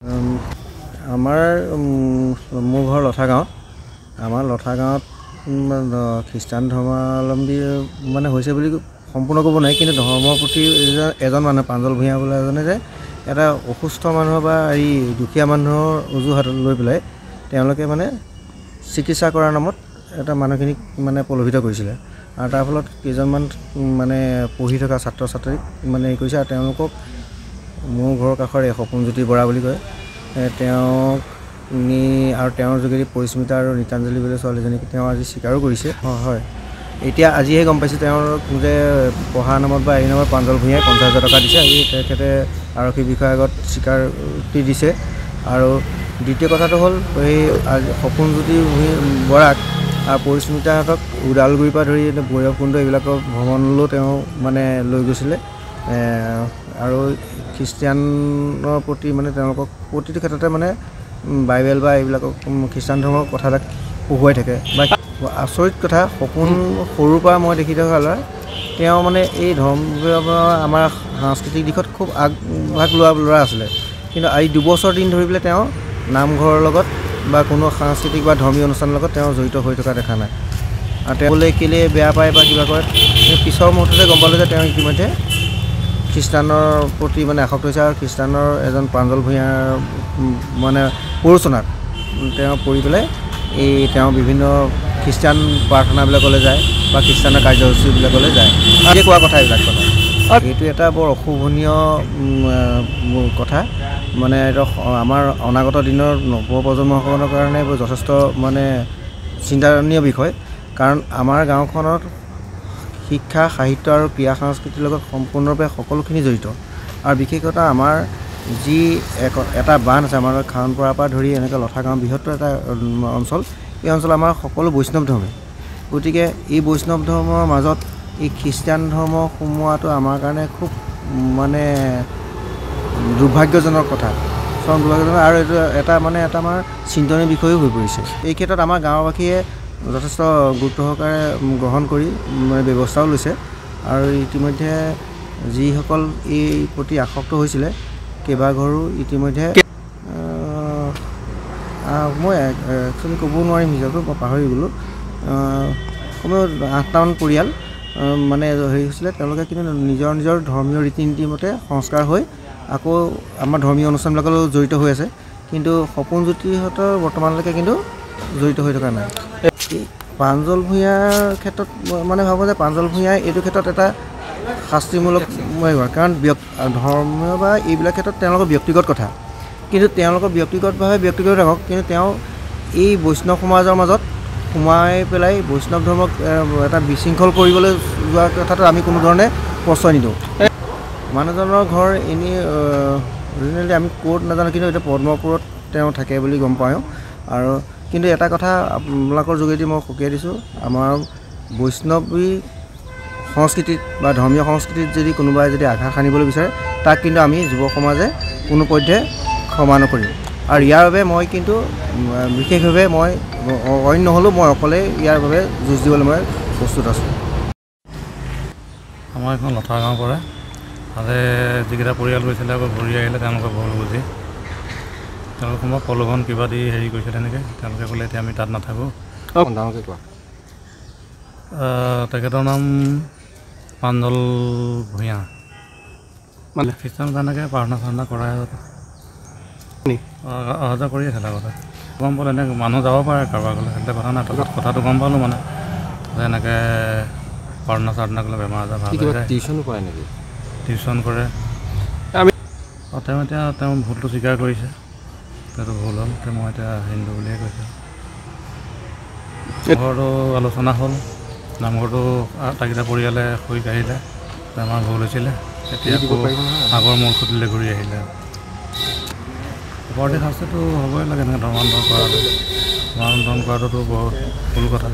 আমাৰ মোৰ ঘৰ লঠা গাঁৱত। আমাৰ লঠা গাঁৱত খ্ৰীষ্টান ধৰ্মাৱলম্বী মানে হৈছে বুলি সম্পূৰ্ণ ক'ব নোৱাৰি, কিন্তু ধৰ্মৰ প্ৰতি এজন মানুহ প্ৰাঞ্জল ভূঞা বোলা এজনে যে এটা অসুস্থ মানুহ বা এই দুখীয়া মানুহৰ অজুহাত লৈ পেলাই তেওঁলোকে মানে চিকিৎসা কৰাৰ নামত এটা মানুহখিনিক মানে প্ৰলোভিত কৰিছিলে, আৰু তাৰ ফলত কেইজনমান মানে পঢ়ি থকা ছাত্ৰ ছাত্ৰীক মানে হেৰি কৰিছে। আৰু তেওঁলোকক মোৰ ঘৰৰ কাষৰে সপোনজ্যোতি বৰা বুলি কয়, তেওঁক নি আৰু তেওঁৰ যোগেদি পৰিস্মিতা আৰু ৰীতাঞ্জলি বুলি ছোৱালীজনীক তেওঁ আজি স্বীকাৰো কৰিছে। হয়, এতিয়া আজিহে গম পাইছোঁ তেওঁৰ যে পঢ়া নামত বা এই নামত প্ৰাঞ্জল ভূঞাই 50,000 টকা দিছে। আজি তেখেতে আৰক্ষী বিষয়াৰ আগত স্বীকাৰোক্তি দিছে। আৰু দ্বিতীয় কথাটো হ'ল এই সপোনজ্যোতি বৰাক আৰু পৰিস্মিতাহঁতক ওদালগুৰিৰ পৰা ধৰি ভৈৰৱকুণ্ড এইবিলাকৰ ভ্ৰমণলৈও তেওঁ মানে লৈ গৈছিলে। আৰু খ্ৰীষ্টিয়ানৰ প্ৰতি মানে তেওঁলোকক প্ৰতিটো ক্ষেত্ৰতে মানে বাইবেল বা এইবিলাকক খ্ৰীষ্টান ধৰ্মৰ কথাবিলাক পঢ়ুৱাই থাকে। বা আচৰিত কথা, সপোন সৰুৰ পৰা মই দেখি থকা হ'লে তেওঁ মানে এই ধৰ্ম আমাৰ সাংস্কৃতিক দিশত খুব আগভাগ লোৱা ল'ৰা আছিলে, কিন্তু এই 2 বছৰ দিন ধৰি পেলাই তেওঁ নামঘৰৰ লগত বা কোনো সাংস্কৃতিক বা ধৰ্মীয় অনুষ্ঠানৰ লগত তেওঁ জড়িত হৈ থকা দেখা নাই। আৰু তেওঁলৈ কেলৈ বেয়া পায় বা কিবা কৰে, পিছৰ মুহূৰ্ততে গম পালোঁ যে তেওঁ ইতিমধ্যে খ্ৰীষ্টানৰ প্ৰতি মানে আসক্ত হৈছে। আৰু খ্ৰীষ্টানৰ এজন প্ৰাঞ্জল ভূঞাৰ মানে প্ৰৰোচনাত তেওঁ পৰি পেলাই তেওঁ বিভিন্ন খ্ৰীষ্টান প্ৰাৰ্থনাবিলাকলৈ যায় বা খ্ৰীষ্টানৰ কাৰ্যসূচীবিলাকলৈ যায়। আজি কোৱা কথা এইবিলাক কথা, এইটো এটা বৰ অশোভনীয় কথা। মানে এইটো আমাৰ অনাগত দিনৰ নৱপ্ৰজন্মসকলৰ কাৰণে যথেষ্ট মানে চিন্তানীয় বিষয়, কাৰণ আমাৰ গাঁওখনত শিক্ষা সাহিত্য আৰু ক্ৰীড়া সংস্কৃতিৰ লগত সম্পূৰ্ণৰূপে সকলোখিনি জড়িত। আৰু বিশেষত আমাৰ যি এটা বান্ধ আছে, আমাৰ খাওনপৰাৰ পৰা ধৰি এনেকৈ লঠা গাঁও বৃহত্তৰ এটা অঞ্চল, এই অঞ্চল আমাৰ সকলো বৈষ্ণৱ ধৰ্মী। গতিকে এই বৈষ্ণৱ ধৰ্মৰ মাজত এই খ্ৰীষ্টান ধৰ্ম সোমোৱাটো আমাৰ কাৰণে খুব মানে দুৰ্ভাগ্যজনক কথা, দুৰ্ভাগ্যজনক। আৰু এইটো এটা আমাৰ চিন্তনীয় বিষয়ো হৈ পৰিছে। এই ক্ষেত্ৰত আমাৰ গাঁওবাসীয়ে যথেষ্ট গুৰুত্ব সহকাৰে গ্ৰহণ কৰি মানে ব্যৱস্থাও লৈছে। আৰু ইতিমধ্যে যিসকল এই প্ৰতি আসক্ত হৈছিলে কেইবাঘৰো ইতিমধ্যে মই একচুৱেলি ক'ব নোৱাৰিম হিচাপটো, মই পাহৰি গ'লোঁ। কমেও 8টামান পৰিয়াল মানে হেৰি হৈছিলে, তেওঁলোকে কিন্তু নিজৰ ধৰ্মীয় ৰীতি নীতি মতে সংস্কাৰ হৈ আকৌ আমাৰ ধৰ্মীয় অনুষ্ঠানবিলাকলৈ জড়িত হৈ আছে। কিন্তু সপোনজ্যোতিহঁতৰ বৰ্তমানলৈকে কিন্তু জড়িত হৈ থকা নাই। প্ৰাঞ্জল ভূঞাৰ ক্ষেত্ৰত মানে ভাবোঁ যে প্ৰাঞ্জল ভূঞাই এইটো ক্ষেত্ৰত এটা শাস্তিমূলক কাৰণ ধৰ্মীয় বা এইবিলাক ক্ষেত্ৰত তেওঁলোকৰ ব্যক্তিগত কথা, কিন্তু তেওঁলোকৰ ব্যক্তিগতভাৱে ব্যক্তিগত থাকক, কিন্তু তেওঁ এই বৈষ্ণৱ সমাজৰ মাজত সোমাই পেলাই বৈষ্ণৱ ধৰ্মক এটা বিশৃংখল কৰিবলৈ যোৱা কথাটো আমি কোনো ধৰণে প্ৰশ্ৰয় নিদিওঁ। মানুহজনৰ ঘৰ এনেই অৰিজিনেলি আমি ক'ত নাজানো, কিন্তু এতিয়া পদ্মপুৰত তেওঁ থাকে বুলি গম পাওঁ। আৰু কিন্তু এটা কথা আপোনালোকৰ যোগেদি মই সকীয়াই দিছোঁ, আমাৰ বৈষ্ণৱী সংস্কৃতিত বা ধৰ্মীয় সংস্কৃতিত যদি কোনোবাই যদি আঘাত সানিবলৈ বিচাৰে, তাক কিন্তু আমি যুৱ সমাজে কোনো পধ্যে ক্ষমা নকৰিম। আৰু ইয়াৰ বাবে মই কিন্তু বিশেষভাৱে মই অইন নহ'লেও মই অকলে ইয়াৰ বাবে যুঁজ দিবলৈ মই প্ৰস্তুত আছোঁ। আমাৰ এখন লঠা গাঁও পৰে, তাতে যিকেইটা পৰিয়াল গৈছিলে আকৌ ঘূৰি আহিলে তেওঁলোকে ভুল বুজি তেওঁলোকে কোনোবা প্ৰলোভন কিবা দি হেৰি কৰিছে তেনেকৈ। তেওঁলোকে ক'লে এতিয়া আমি তাত নাথাকোঁ। ডাঙৰকৈ কোৱা। তেখেতৰ নাম প্ৰাঞ্জল ভূঞা। মানে খ্ৰীষ্টান তেনেকৈ প্ৰাৰ্থনা কৰাই অহা যোৱা কৰি আছিলে আগতে। গম পালোঁ এনেকৈ মানুহ যাব পাৰে কাৰোবাৰ গ'লে, সেইটো কথা নাই। তাৰপিছত কথাটো গম পালোঁ মানে যে এনেকৈ প্ৰাৰ্থনা কৰিলে বেমাৰ আজাৰ ভাল হৈ যায়। টিউশ্যনো কৰে নেকি? টিউশ্যন কৰে। তেওঁ এতিয়া ভুলটো স্বীকাৰ কৰিছে, সেইটো ভুল হ'ল। মই এতিয়া হিন্দু বুলিয়ে কৈছোঁ। ঘৰটো আলোচনা হ'ল, নামঘৰটো আটাইকেইটা পৰিয়ালে হৈ আহিলে, আমাৰ ভুল হৈছিলে। এতিয়া আকৌ আগৰ মূল খুঁটিলৈ ঘূৰি আহিলে। ওপৰতে শাস্তিটো হ'বই লাগে, এনেকৈ ধৰ্মান্তৰণ কৰাটোতো বহুত ভুল কথা।